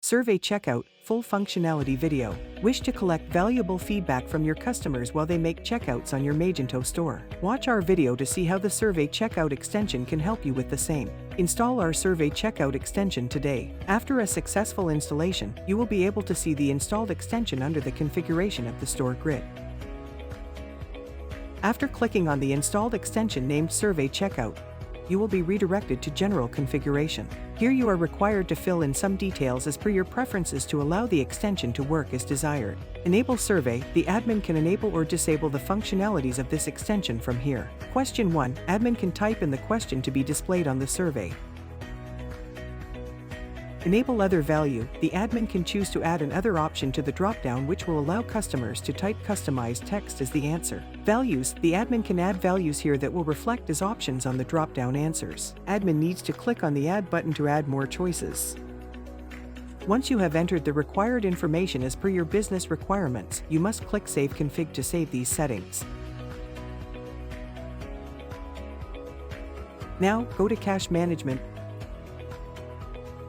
Survey Checkout, Full Functionality Video. Wish to collect valuable feedback from your customers while they make checkouts on your Magento store? Watch our video to see how the Survey Checkout extension can help you with the same. Install our Survey Checkout extension today. After a successful installation, you will be able to see the installed extension under the configuration of the store grid. After clicking on the installed extension named Survey Checkout, you will be redirected to General Configuration. Here you are required to fill in some details as per your preferences to allow the extension to work as desired. Enable Survey. The admin can enable or disable the functionalities of this extension from here. Question 1. Admin can type in the question to be displayed on the survey. Enable Other Value. The admin can choose to add an Other option to the dropdown which will allow customers to type customized text as the answer. Values. The admin can add values here that will reflect as options on the dropdown answers. Admin needs to click on the Add button to add more choices. Once you have entered the required information as per your business requirements, you must click Save Config to save these settings. Now, go to Cache Management.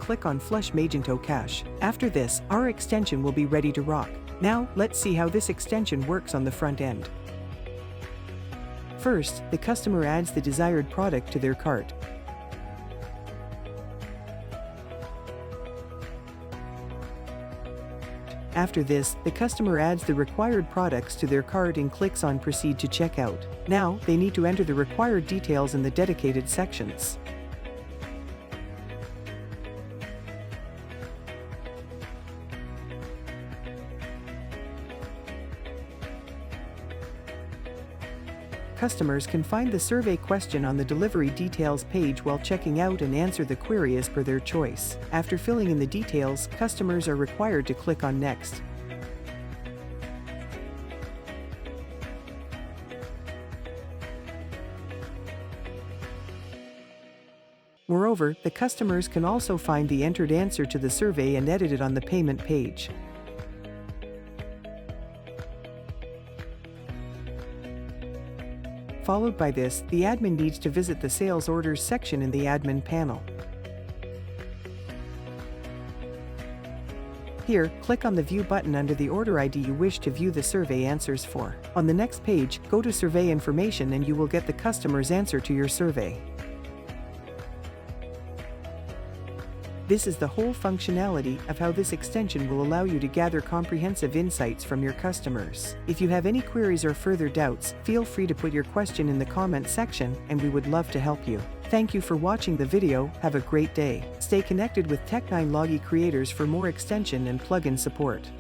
Click on Flush Magento Cache. After this, our extension will be ready to rock. Now, let's see how this extension works on the front end. First, the customer adds the desired product to their cart. After this, the customer adds the required products to their cart and clicks on Proceed to Checkout. Now, they need to enter the required details in the dedicated sections. Customers can find the survey question on the delivery details page while checking out and answer the query as per their choice. After filling in the details, customers are required to click on Next. Moreover, the customers can also find the entered answer to the survey and edit it on the payment page. Followed by this, the admin needs to visit the Sales Orders section in the admin panel. Here, click on the View button under the order ID you wish to view the survey answers for. On the next page, go to Survey Information and you will get the customer's answer to your survey. This is the whole functionality of how this extension will allow you to gather comprehensive insights from your customers. If you have any queries or further doubts, feel free to put your question in the comment section and we would love to help you. Thank you for watching the video. Have a great day. Stay connected with Tech9logy creators for more extension and plugin support.